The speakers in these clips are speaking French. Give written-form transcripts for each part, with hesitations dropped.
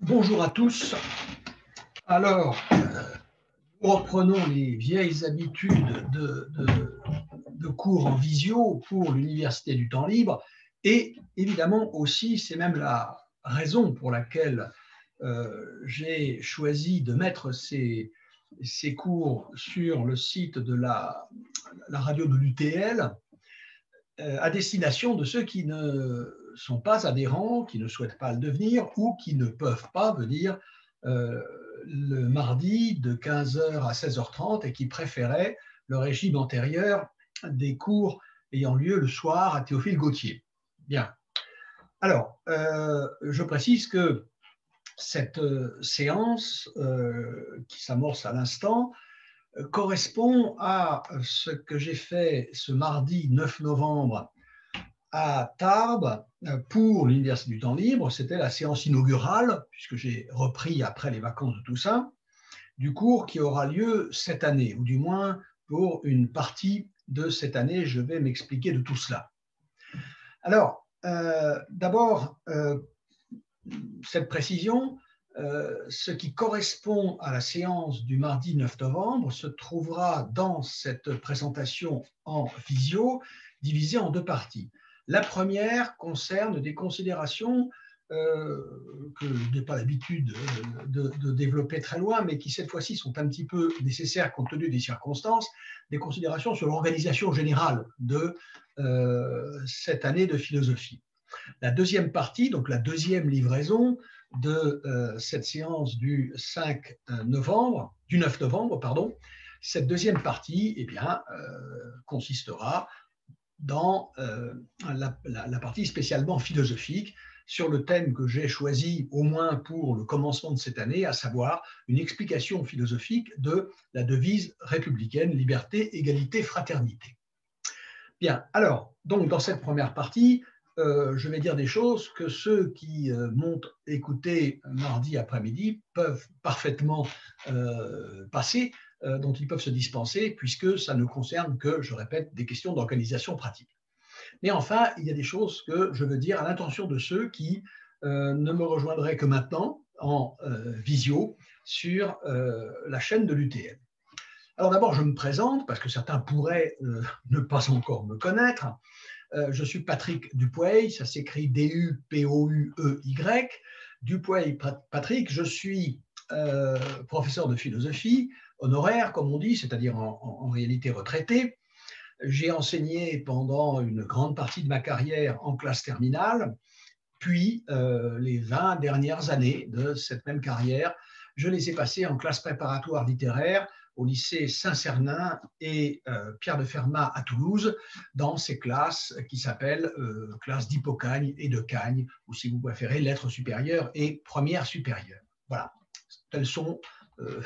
Bonjour à tous. Alors, nous reprenons les vieilles habitudes de cours en visio pour l'Université du temps libre et évidemment aussi, c'est même la raison pour laquelle j'ai choisi de mettre ces cours sur le site de la radio de l'UTL à destination de ceux qui ne sont pas adhérents, qui ne souhaitent pas le devenir ou qui ne peuvent pas venir le mardi de 15h à 16h30 et qui préféraient le régime antérieur des cours ayant lieu le soir à Théophile Gautier. Bien. Alors, je précise que cette séance qui s'amorce à l'instant correspond à ce que j'ai fait ce mardi 9 novembre à Tarbes pour l'Université du temps libre. C'était la séance inaugurale, puisque j'ai repris après les vacances de Toussaint, du cours qui aura lieu cette année, ou du moins pour une partie de cette année. Je vais m'expliquer de tout cela. Alors, d'abord, cette précision, ce qui correspond à la séance du mardi 9 novembre se trouvera dans cette présentation en visio, divisée en deux parties. La première concerne des considérations que je n'ai pas l'habitude de développer très loin, mais qui cette fois-ci sont un petit peu nécessaires compte tenu des circonstances, des considérations sur l'organisation générale de cette année de philosophie. La deuxième partie, donc la deuxième livraison de cette séance du 9 novembre, pardon, cette deuxième partie eh bien, consistera dans la partie spécialement philosophique sur le thème que j'ai choisi au moins pour le commencement de cette année, à savoir une explication philosophique de la devise républicaine liberté, égalité, fraternité. Bien, alors, donc dans cette première partie, je vais dire des choses que ceux qui m'ont écouté mardi après-midi peuvent parfaitement passer, dont ils peuvent se dispenser, puisque ça ne concerne que, je répète, des questions d'organisation pratique. Mais enfin, il y a des choses que je veux dire à l'intention de ceux qui ne me rejoindraient que maintenant en visio sur la chaîne de l'UTL. Alors d'abord, je me présente, parce que certains pourraient ne pas encore me connaître. Je suis Patrick Dupuey, ça s'écrit D-U-P-O-U-E-Y. Dupuey Patrick, je suis professeur de philosophie, honoraire, comme on dit, c'est-à-dire en réalité retraité. J'ai enseigné pendant une grande partie de ma carrière en classe terminale, puis les 20 dernières années de cette même carrière, je les ai passées en classe préparatoire littéraire au lycée Saint-Cernin et Pierre de Fermat à Toulouse, dans ces classes qui s'appellent classes d'Hippocagne et de Cagne, ou si vous préférez, lettres supérieures et premières supérieures. Voilà, tels sont,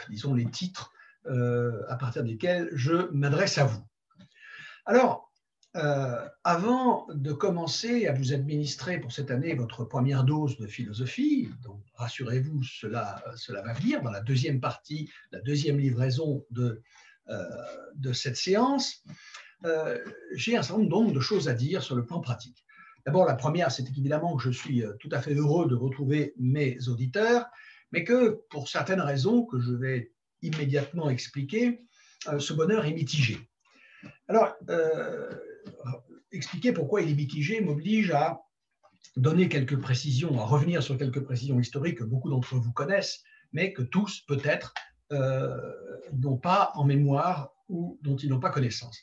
disons, les titres à partir desquels je m'adresse à vous. Alors, avant de commencer à vous administrer pour cette année votre première dose de philosophie, donc rassurez-vous, cela va venir dans la deuxième partie, la deuxième livraison de cette séance, j'ai un certain nombre donc de choses à dire sur le plan pratique. D'abord, la première, c'est évidemment que je suis tout à fait heureux de retrouver mes auditeurs, mais que pour certaines raisons que je vais immédiatement expliquer, ce bonheur est mitigé. Alors, expliquer pourquoi il est mitigé m'oblige à donner quelques précisions, à revenir sur quelques précisions historiques que beaucoup d'entre vous connaissent, mais que tous, peut-être, n'ont pas en mémoire ou dont ils n'ont pas connaissance.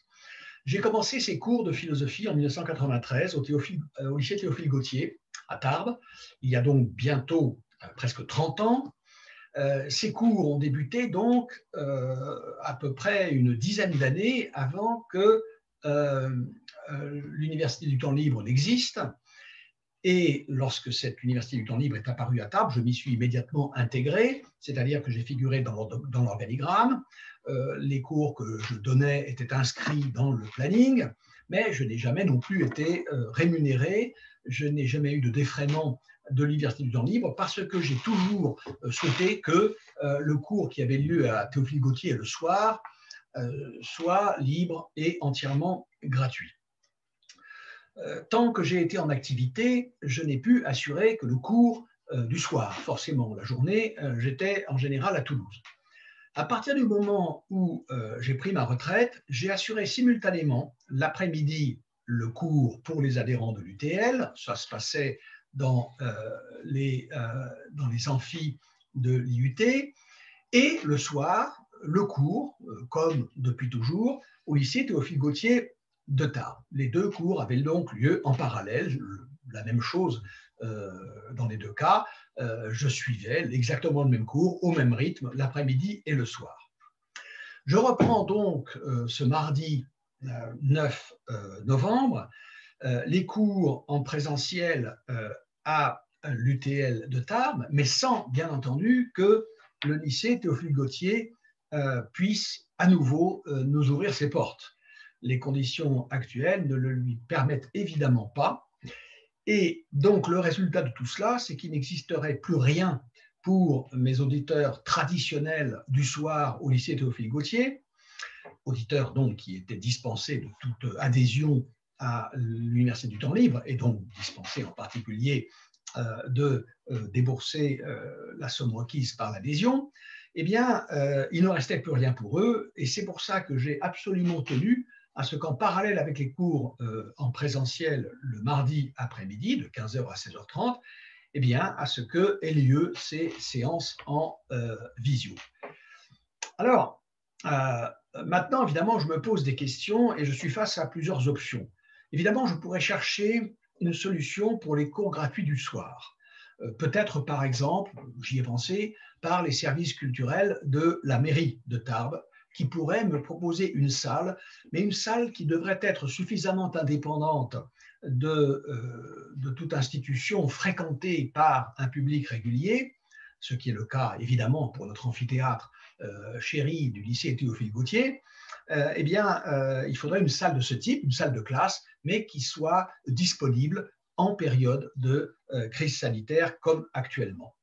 J'ai commencé ces cours de philosophie en 1993 au lycée Théophile Gautier, à Tarbes. Il y a donc bientôt presque 30 ans. Ces cours ont débuté donc à peu près une dizaine d'années avant que l'Université du temps libre n'existe. Et lorsque cette Université du temps libre est apparue à Tarbes, je m'y suis immédiatement intégré, c'est-à-dire que j'ai figuré dans l'organigramme. Les cours que je donnais étaient inscrits dans le planning, mais je n'ai jamais non plus été rémunéré, je n'ai jamais eu de défraiement de l'Université du temps libre parce que j'ai toujours souhaité que le cours qui avait lieu à Théophile Gautier le soir soit libre et entièrement gratuit. Tant que j'ai été en activité, je n'ai pu assurer que le cours du soir, forcément. La journée, j'étais en général à Toulouse. À partir du moment où j'ai pris ma retraite, j'ai assuré simultanément l'après-midi le cours pour les adhérents de l'UTL. Ça se passait dans les amphis de l'IUT. Et le soir, le cours, comme depuis toujours, au lycée Théophile Gautier de Tarbes. Les deux cours avaient donc lieu en parallèle, la même chose dans les deux cas. Je suivais exactement le même cours, au même rythme, l'après-midi et le soir. Je reprends donc ce mardi 9 novembre les cours en présentiel à l'UTL de Tarbes, mais sans, bien entendu, que le lycée Théophile Gautier puisse à nouveau nous ouvrir ses portes. Les conditions actuelles ne le lui permettent évidemment pas. Et donc, le résultat de tout cela, c'est qu'il n'existerait plus rien pour mes auditeurs traditionnels du soir au lycée Théophile Gautier, auditeurs donc qui étaient dispensés de toute adhésion à l'Université du temps libre et donc dispensés en particulier de débourser la somme requise par l'adhésion, eh bien, il ne restait plus rien pour eux. Et c'est pour ça que j'ai absolument tenu à ce qu'en parallèle avec les cours en présentiel le mardi après-midi, de 15h à 16h30, eh bien, à ce que aient lieu ces séances en visio. Alors, maintenant, évidemment, je me pose des questions et je suis face à plusieurs options. Évidemment, je pourrais chercher une solution pour les cours gratuits du soir. Peut-être, par exemple, j'y ai pensé, par les services culturels de la mairie de Tarbes, qui pourraient me proposer une salle, mais une salle qui devrait être suffisamment indépendante de toute institution fréquentée par un public régulier, ce qui est le cas, évidemment, pour notre amphithéâtre chéri du lycée Théophile Gautier, eh bien, il faudrait une salle de ce type, une salle de classe, mais qui soit disponible en période de crise sanitaire comme actuellement.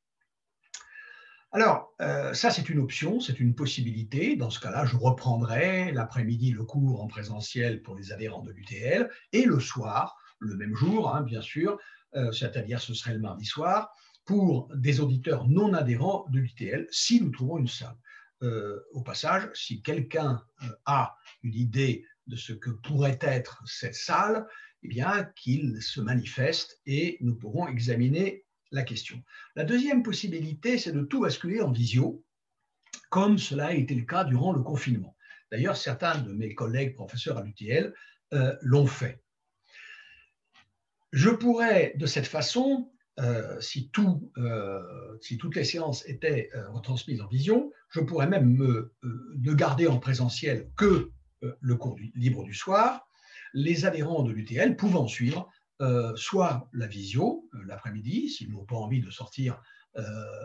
Alors, ça, c'est une option, c'est une possibilité. Dans ce cas-là, je reprendrai l'après-midi le cours en présentiel pour les adhérents de l'UTL et le soir, le même jour, hein, bien sûr, c'est-à-dire ce serait le mardi soir, pour des auditeurs non adhérents de l'UTL, si nous trouvons une salle. Au passage, si quelqu'un a une idée de ce que pourrait être cette salle, eh bien, qu'il se manifeste et nous pourrons examiner la question. La deuxième possibilité, c'est de tout basculer en visio, comme cela a été le cas durant le confinement. D'ailleurs, certains de mes collègues professeurs à l'UTL l'ont fait. Je pourrais, de cette façon, si toutes les séances étaient retransmises en vision, je pourrais même ne garder en présentiel que le cours libre du soir, les adhérents de l'UTL pouvant suivre soit la visio l'après-midi, s'ils n'ont pas envie de sortir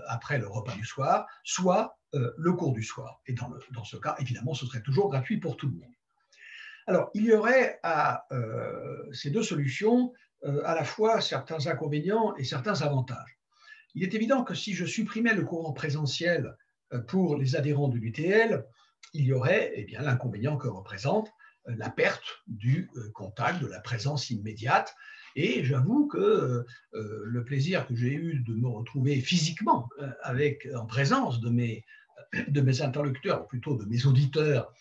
après le repas du soir, soit le cours du soir. Et dans ce cas, évidemment, ce serait toujours gratuit pour tout le monde. Alors, il y aurait à ces deux solutions à la fois certains inconvénients et certains avantages. Il est évident que si je supprimais le cours en présentiel pour les adhérents de l'UTL, il y aurait eh bien, l'inconvénient que représente la perte du contact, de la présence immédiate. Et j'avoue que le plaisir que j'ai eu de me retrouver physiquement en présence de mes interlocuteurs, ou plutôt de mes auditeurs,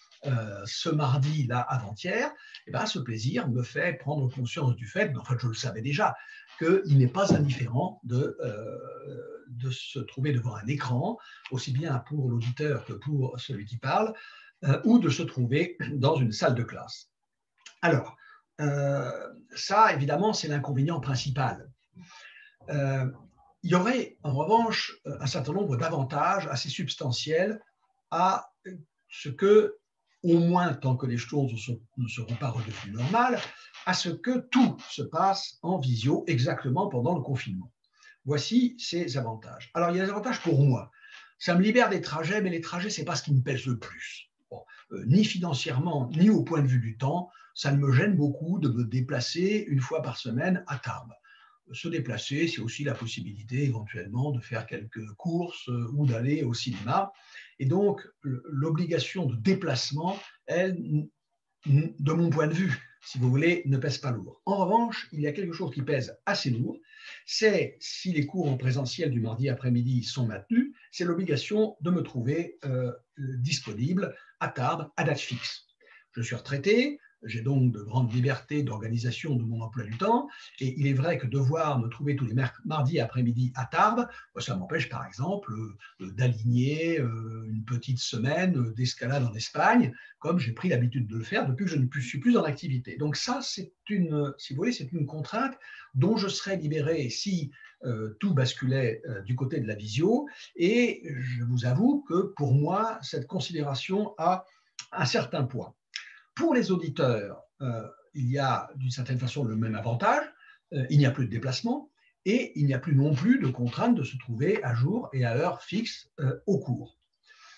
ce mardi-là avant-hier, eh bien, ce plaisir me fait prendre conscience du fait, mais en fait je le savais déjà, qu'il n'est pas indifférent de se trouver devant un écran, aussi bien pour l'auditeur que pour celui qui parle, ou de se trouver dans une salle de classe. Alors, ça, évidemment, c'est l'inconvénient principal. Il y aurait, en revanche, un certain nombre d'avantages assez substantiels à ce que, au moins tant que les choses ne seront pas redevenues normales, à ce que tout se passe en visio exactement pendant le confinement. Voici ces avantages. Alors, il y a des avantages pour moi. Ça me libère des trajets, mais les trajets, ce n'est pas ce qui me pèse le plus. Bon, ni financièrement, ni au point de vue du temps, ça me gêne beaucoup de me déplacer une fois par semaine à Tarbes. Se déplacer, c'est aussi la possibilité éventuellement de faire quelques courses ou d'aller au cinéma. Et donc, l'obligation de déplacement, elle, de mon point de vue, si vous voulez, ne pèse pas lourd. En revanche, il y a quelque chose qui pèse assez lourd, c'est si les cours en présentiel du mardi après-midi sont maintenus, c'est l'obligation de me trouver disponible à Tarbes à date fixe. Je suis retraité, j'ai donc de grandes libertés d'organisation de mon emploi du temps, et il est vrai que devoir me trouver tous les mardis après-midi à Tarbes, ça m'empêche par exemple d'aligner une petite semaine d'escalade en Espagne, comme j'ai pris l'habitude de le faire depuis que je ne suis plus en activité. Donc ça, c'est une, si vous voulez, c'est une contrainte dont je serais libéré si tout basculait du côté de la visio, et je vous avoue que pour moi, cette considération a un certain poids. Pour les auditeurs, il y a d'une certaine façon le même avantage, il n'y a plus de déplacement et il n'y a plus non plus de contrainte de se trouver à jour et à heure fixe au cours.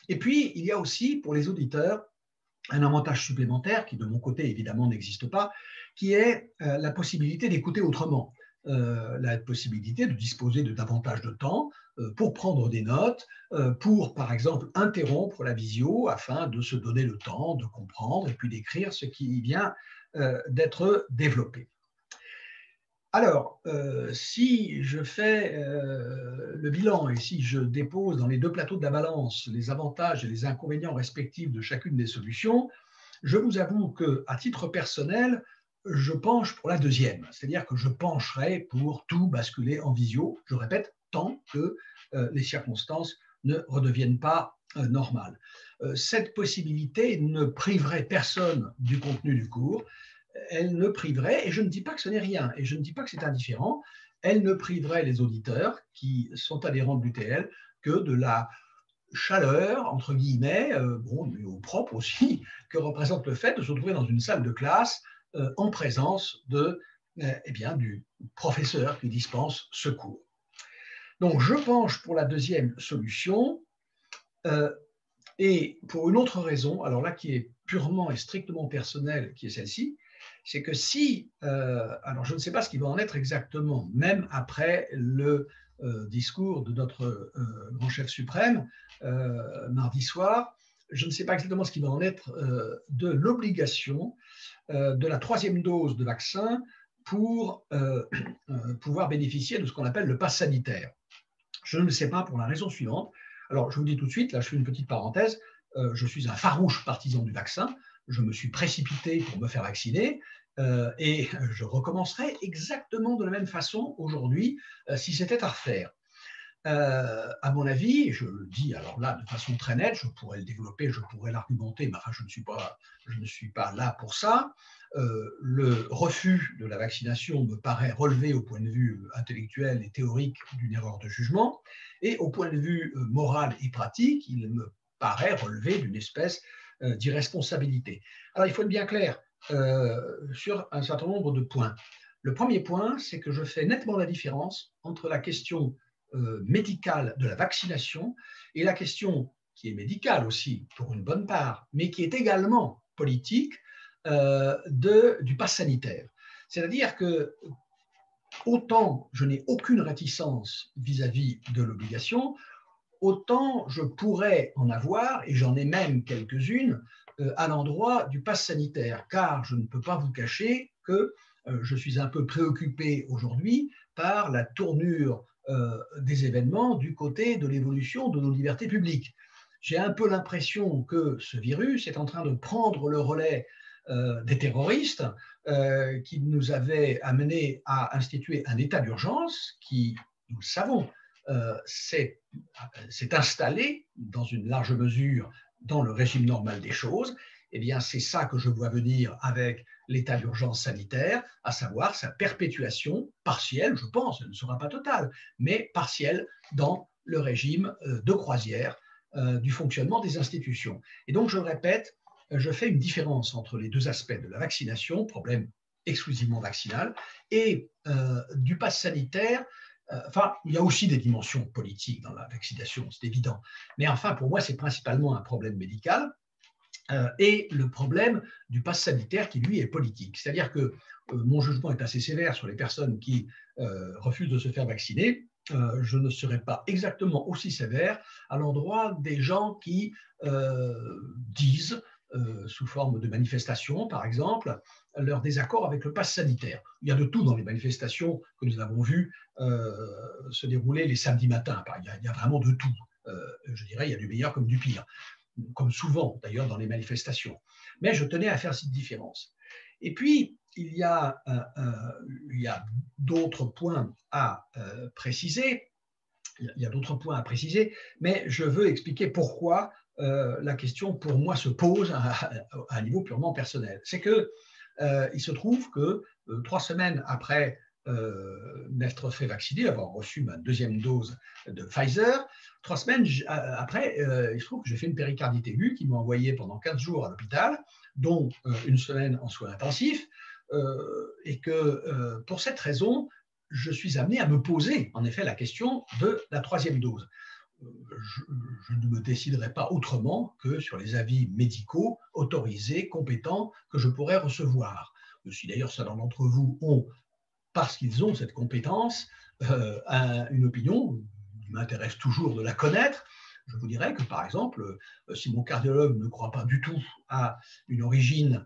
Et puis, il y a aussi pour les auditeurs un avantage supplémentaire qui, de mon côté, évidemment, n'existe pas, qui est la possibilité d'écouter autrement, la possibilité de disposer de davantage de temps pour prendre des notes, pour, par exemple, interrompre la visio afin de se donner le temps de comprendre et puis d'écrire ce qui vient d'être développé. Alors, si je fais le bilan et si je dépose dans les deux plateaux de la balance les avantages et les inconvénients respectifs de chacune des solutions, je vous avoue qu'à titre personnel, je penche pour la deuxième, c'est-à-dire que je pencherai pour tout basculer en visio, je répète, tant que les circonstances ne redeviennent pas normales. Cette possibilité ne priverait personne du contenu du cours, elle ne priverait, et je ne dis pas que ce n'est rien, et je ne dis pas que c'est indifférent, elle ne priverait les auditeurs qui sont adhérents de l'UTL que de la chaleur, entre guillemets, bon, au propre aussi, que représente le fait de se trouver dans une salle de classe en présence de, eh bien, du professeur qui dispense ce cours. Donc, je penche pour la deuxième solution, et pour une autre raison, alors là qui est purement et strictement personnelle, qui est celle-ci, c'est que si, alors je ne sais pas ce qui va en être exactement, même après le discours de notre grand chef suprême, mardi soir, je ne sais pas exactement ce qui va en être de l'obligation de la troisième dose de vaccin pour pouvoir bénéficier de ce qu'on appelle le pass sanitaire. Je ne le sais pas pour la raison suivante. Alors, je vous dis tout de suite, là je fais une petite parenthèse, je suis un farouche partisan du vaccin, je me suis précipité pour me faire vacciner et je recommencerai exactement de la même façon aujourd'hui si c'était à refaire. À mon avis, je le dis alors là de façon très nette, je pourrais le développer, je pourrais l'argumenter, mais enfin, je ne suis pas là pour ça. Le refus de la vaccination me paraît relever au point de vue intellectuel et théorique d'une erreur de jugement, et au point de vue moral et pratique, il me paraît relever d'une espèce d'irresponsabilité. Alors, il faut être bien clair sur un certain nombre de points. Le premier point, c'est que je fais nettement la différence entre la question médicale de la vaccination et la question qui est médicale aussi, pour une bonne part, mais qui est également politique, du pass sanitaire. C'est-à-dire que autant je n'ai aucune réticence vis-à-vis de l'obligation, autant je pourrais en avoir, et j'en ai même quelques-unes, à l'endroit du pass sanitaire, car je ne peux pas vous cacher que je suis un peu préoccupé aujourd'hui par la tournure des événements du côté de l'évolution de nos libertés publiques. J'ai un peu l'impression que ce virus est en train de prendre le relais des terroristes qui nous avaient amenés à instituer un état d'urgence qui, nous le savons, s'est installé dans une large mesure dans le régime normal des choses. Eh bien, c'est ça que je vois venir avec l'état d'urgence sanitaire, à savoir sa perpétuation partielle, je pense, elle ne sera pas totale, mais partielle dans le régime de croisière du fonctionnement des institutions. Et donc, je le répète, je fais une différence entre les deux aspects de la vaccination, problème exclusivement vaccinal, et du pass sanitaire. Enfin, il y a aussi des dimensions politiques dans la vaccination, c'est évident. Mais enfin, pour moi, c'est principalement un problème médical et le problème du pass sanitaire qui, lui, est politique. C'est-à-dire que mon jugement est assez sévère sur les personnes qui refusent de se faire vacciner. Je ne serai pas exactement aussi sévère à l'endroit des gens qui disent sous forme de manifestations, par exemple, leur désaccord avec le pass sanitaire. Il y a de tout dans les manifestations que nous avons vues se dérouler les samedis matins. Il y a vraiment de tout. Je dirais, il y a du meilleur comme du pire, comme souvent d'ailleurs dans les manifestations. Mais je tenais à faire cette différence. Et puis, il y a d'autres points à préciser. Il y a d'autres points à préciser, mais je veux expliquer pourquoi la question, pour moi, se pose à un niveau purement personnel. C'est que il se trouve que 3 semaines après m'être fait vacciner, avoir reçu ma deuxième dose de Pfizer, 3 semaines après, il se trouve que j'ai fait une péricardite aiguë qui m'a envoyé pendant 15 jours à l'hôpital, dont une semaine en soins intensifs, et que pour cette raison, je suis amené à me poser en effet la question de la 3e dose. Je ne me déciderai pas autrement que sur les avis médicaux autorisés, compétents, que je pourrais recevoir. Si d'ailleurs certains d'entre vous ont, parce qu'ils ont cette compétence, une opinion, il m'intéresse toujours de la connaître. Je vous dirais que, par exemple, si mon cardiologue ne croit pas du tout à une origine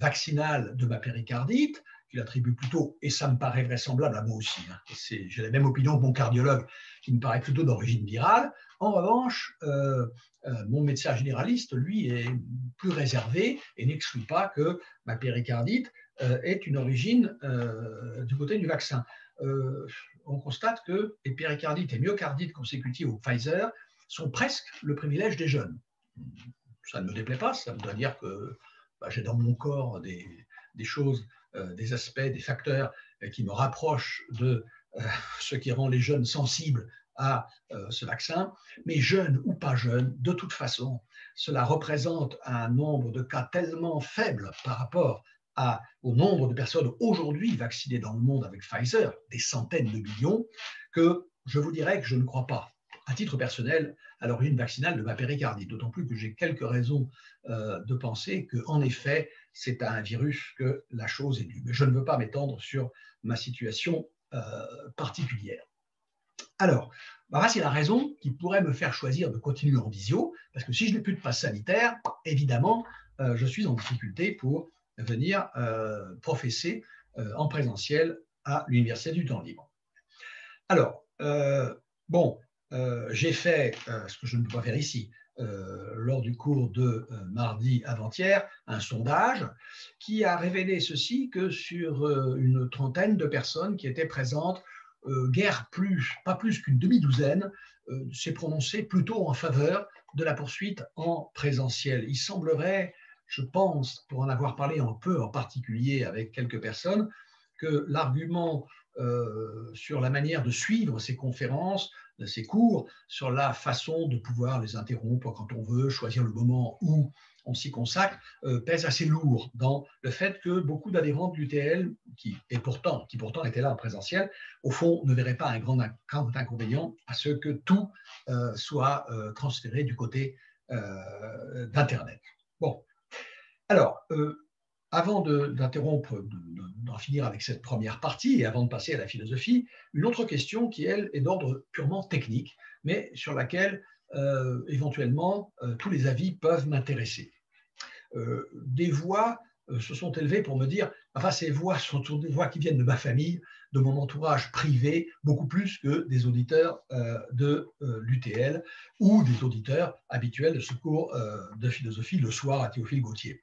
vaccinale de ma péricardite, qu'il attribue plutôt, et ça me paraît vraisemblable à moi aussi, hein, j'ai la même opinion que mon cardiologue, qui me paraît plutôt d'origine virale. En revanche, mon médecin généraliste, lui, est plus réservé et n'exclut pas que ma péricardite ait une origine du côté du vaccin. On constate que les péricardites et myocardites consécutives au Pfizer sont presque le privilège des jeunes. Ça ne me déplaît pas, ça voudrait dire que j'ai dans mon corps des choses, des aspects, des facteurs qui me rapprochent de ce qui rend les jeunes sensibles à ce vaccin. Mais jeunes ou pas jeunes, de toute façon, cela représente un nombre de cas tellement faible par rapport au nombre de personnes aujourd'hui vaccinées dans le monde avec Pfizer, des centaines de millions, que je vous dirais que je ne crois pas, à titre personnel, à l'origine vaccinale de ma péricardite, d'autant plus que j'ai quelques raisons de penser qu'en effet, c'est à un virus que la chose est due. Mais je ne veux pas m'étendre sur ma situation particulière. Alors, c'est la raison qui pourrait me faire choisir de continuer en visio, parce que si je n'ai plus de passe sanitaire, évidemment, je suis en difficulté pour venir professer en présentiel à l'Université du Temps Libre. Alors, j'ai fait ce que je ne peux pas faire ici, lors du cours de mardi avant-hier, un sondage qui a révélé ceci, que sur une trentaine de personnes qui étaient présentes, pas plus qu'une demi-douzaine, s'est prononcé plutôt en faveur de la poursuite en présentiel. Il semblerait, je pense, pour en avoir parlé un peu en particulier avec quelques personnes, que l'argument sur la manière de suivre ces conférences, ces cours, sur la façon de pouvoir les interrompre quand on veut, choisir le moment où on s'y consacre, pèse assez lourd dans le fait que beaucoup d'adhérents de l'UTL, qui pourtant étaient là en présentiel, au fond ne verraient pas un grand inconvénient à ce que tout soit transféré du côté d'Internet. Bon, alors, avant d'interrompre, d'en finir avec cette première partie et avant de passer à la philosophie, une autre question qui, elle, est d'ordre purement technique, mais sur laquelle, éventuellement, tous les avis peuvent m'intéresser. Des voix se sont élevées pour me dire, ces voix sont des voix qui viennent de ma famille, de mon entourage privé, beaucoup plus que des auditeurs de l'UTL ou des auditeurs habituels de ce cours de philosophie le soir à Théophile Gautier.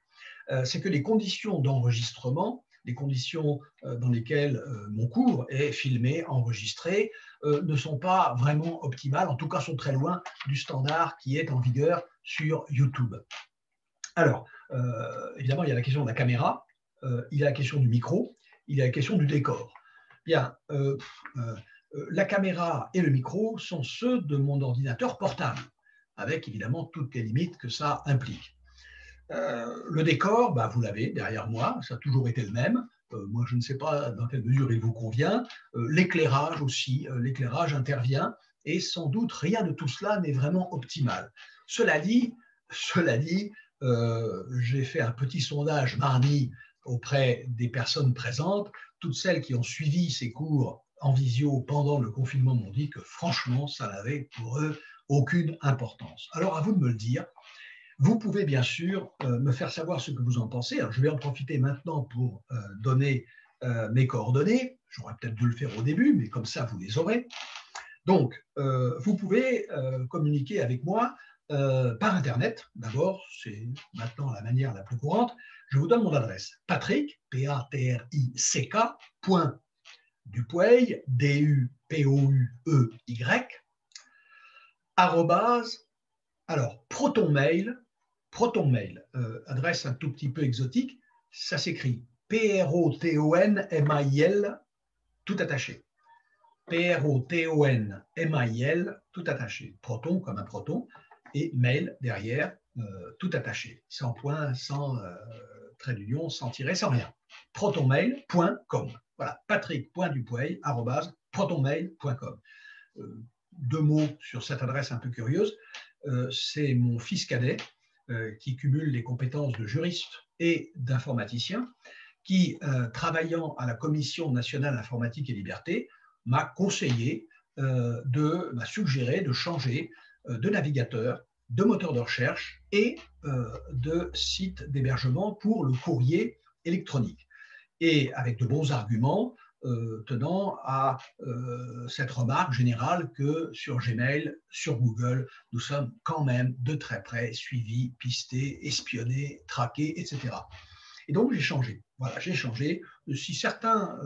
C'est que les conditions d'enregistrement, les conditions dans lesquelles mon cours est filmé, enregistré, ne sont pas vraiment optimales, en tout cas sont très loin du standard qui est en vigueur sur YouTube. Alors, évidemment, il y a la question de la caméra, il y a la question du micro, il y a la question du décor. Bien, la caméra et le micro sont ceux de mon ordinateur portable, avec évidemment toutes les limites que ça implique. Le décor, vous l'avez derrière moi, ça a toujours été le même. Moi, je ne sais pas dans quelle mesure il vous convient. L'éclairage aussi, l'éclairage intervient et sans doute rien de tout cela n'est vraiment optimal. Cela dit, j'ai fait un petit sondage mardi auprès des personnes présentes. Toutes celles qui ont suivi ces cours en visio pendant le confinement m'ont dit que franchement, ça n'avait pour eux aucune importance. Alors, à vous de me le dire. Vous pouvez bien sûr me faire savoir ce que vous en pensez. Alors, je vais en profiter maintenant pour donner mes coordonnées. J'aurais peut-être dû le faire au début, mais comme ça, vous les aurez. Donc, vous pouvez communiquer avec moi par Internet. D'abord, c'est maintenant la manière la plus courante. Je vous donne mon adresse. Patrick, P-A-T-R-I-C-K, point Dupuey, D-U-P-O-U-E-Y, arrobase, alors, ProtonMail, adresse un tout petit peu exotique, ça s'écrit P-R-O-T-O-N-M-A-I-L, tout attaché. P-R-O-T-O-N-M-A-I-L, tout attaché. Proton comme un proton, et mail derrière, tout attaché. Sans point, sans trait d'union, sans tiret, sans rien. protonmail.com. Voilà, patrick.dupuey@protonmail.com. Deux mots sur cette adresse un peu curieuse. C'est mon fils cadet qui cumule les compétences de juriste et d'informaticien, qui, travaillant à la Commission nationale informatique et liberté, m'a conseillé, m'a suggéré de changer de navigateur, de moteur de recherche et de site d'hébergement pour le courrier électronique. Et avec de bons arguments tenant à cette remarque générale que sur Gmail, sur Google, nous sommes quand même de très près suivis, pistés, espionnés, traqués, etc. Et donc, j'ai changé. Voilà, j'ai changé. Si certains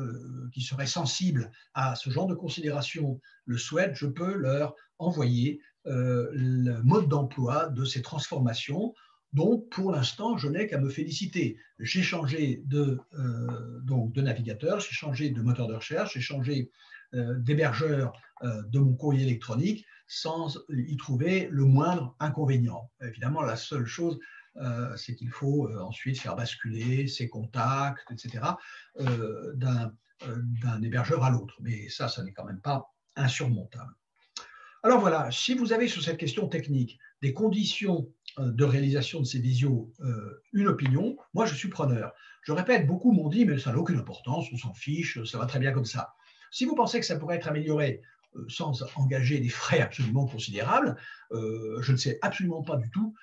qui seraient sensibles à ce genre de considération le souhaitent, je peux leur envoyer le mode d'emploi de ces transformations. Donc, pour l'instant, je n'ai qu'à me féliciter. J'ai changé de navigateur, j'ai changé de moteur de recherche, j'ai changé d'hébergeur de mon courrier électronique sans y trouver le moindre inconvénient. Évidemment, la seule chose, c'est qu'il faut ensuite faire basculer ses contacts, etc., d'un hébergeur à l'autre. Mais ça n'est quand même pas insurmontable. Alors voilà, si vous avez sur cette question technique des conditions de réalisation de ces visios une opinion, moi je suis preneur. Je répète, beaucoup m'ont dit, mais ça n'a aucune importance, on s'en fiche, ça va très bien comme ça. Si vous pensez que ça pourrait être amélioré sans engager des frais absolument considérables, je ne sais absolument pas du tout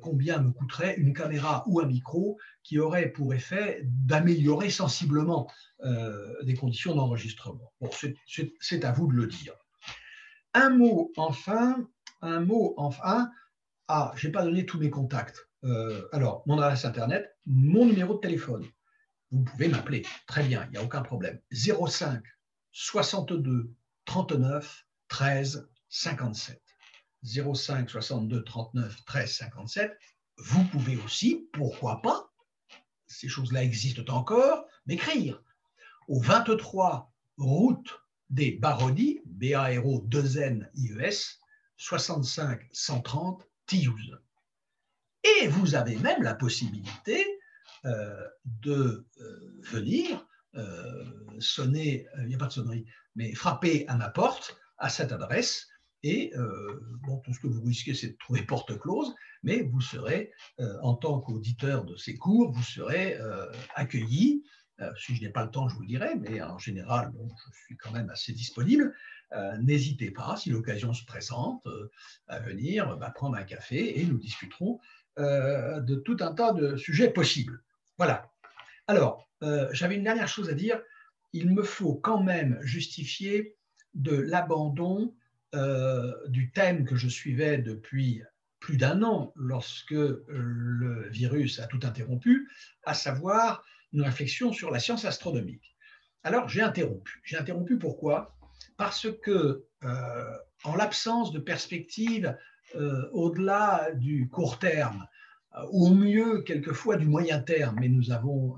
combien me coûterait une caméra ou un micro qui aurait pour effet d'améliorer sensiblement des conditions d'enregistrement. Bon, c'est à vous de le dire. Un mot enfin. Ah, je n'ai pas donné tous mes contacts. Alors, mon adresse Internet, mon numéro de téléphone. Vous pouvez m'appeler, très bien, il n'y a aucun problème. 05 62 39 13 57. 05 62 39 13 57. Vous pouvez aussi, pourquoi pas, ces choses-là existent encore, m'écrire au 23 route des Baronnies, B-A-R-O-2-N-I-E-S, 65 130 Tillous. Et vous avez même la possibilité de venir sonner, il n'y a pas de sonnerie, mais frapper à ma porte à cette adresse. Et bon, tout ce que vous risquez, c'est de trouver porte close, mais vous serez, en tant qu'auditeur de ces cours, vous serez accueilli. Si je n'ai pas le temps, je vous le dirai, mais en général, bon, je suis quand même assez disponible. N'hésitez pas, si l'occasion se présente, à venir prendre un café et nous discuterons de tout un tas de sujets possibles. Voilà. Alors, j'avais une dernière chose à dire. Il me faut quand même justifier de l'abandon du thème que je suivais depuis plus d'un an lorsque le virus a tout interrompu, à savoir une réflexion sur la science astronomique. Alors, j'ai interrompu. J'ai interrompu pourquoi ? Parce que, en l'absence de perspective au-delà du court terme, au mieux quelquefois du moyen terme, mais nous avons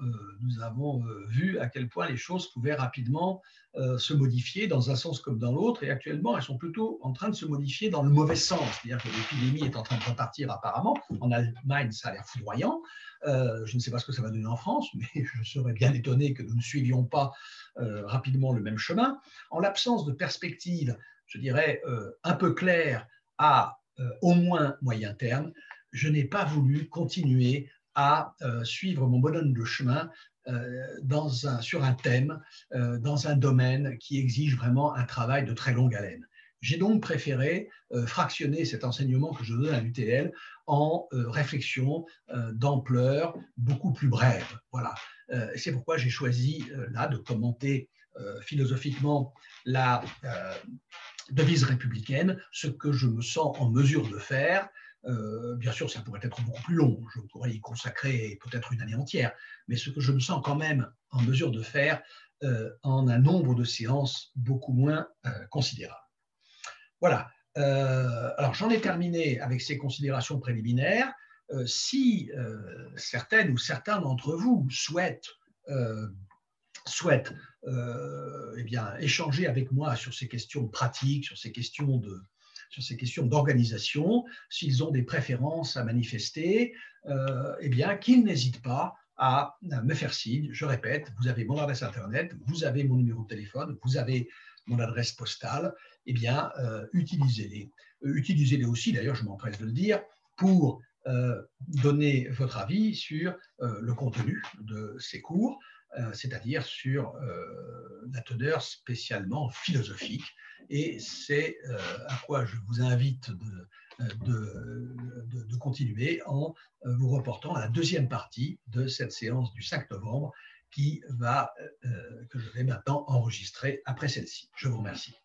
vu à quel point les choses pouvaient rapidement se modifier dans un sens comme dans l'autre, et actuellement elles sont plutôt en train de se modifier dans le mauvais sens, c'est-à-dire que l'épidémie est en train de repartir apparemment. En Allemagne, ça a l'air foudroyant. Je ne sais pas ce que ça va donner en France, mais je serais bien étonné que nous ne suivions pas rapidement le même chemin. En l'absence de perspective, je dirais, un peu claire à au moins moyen terme, je n'ai pas voulu continuer à suivre mon bonhomme de chemin sur un thème, dans un domaine qui exige vraiment un travail de très longue haleine. J'ai donc préféré fractionner cet enseignement que je donne à l'UTL en réflexions d'ampleur beaucoup plus brève. Voilà. C'est pourquoi j'ai choisi là de commenter philosophiquement la devise républicaine, ce que je me sens en mesure de faire. Bien sûr, ça pourrait être beaucoup plus long, je pourrais y consacrer peut-être une année entière, mais ce que je me sens quand même en mesure de faire en un nombre de séances beaucoup moins considérable. Voilà. Alors, j'en ai terminé avec ces considérations préliminaires. Si certaines ou certains d'entre vous souhaitent eh bien, échanger avec moi sur ces questions pratiques, sur ces questions d'organisation, s'ils ont des préférences à manifester, eh bien, qu'ils n'hésitent pas à me faire signe. Je répète, vous avez mon adresse Internet, vous avez mon numéro de téléphone, vous avez mon adresse postale, eh bien, utilisez-les. Utilisez-les aussi, d'ailleurs, je m'empresse de le dire, pour donner votre avis sur le contenu de ces cours, c'est-à-dire sur la teneur spécialement philosophique. Et c'est à quoi je vous invite de continuer en vous reportant à la deuxième partie de cette séance du 5 novembre que je vais maintenant enregistrer après celle-ci. Je vous remercie.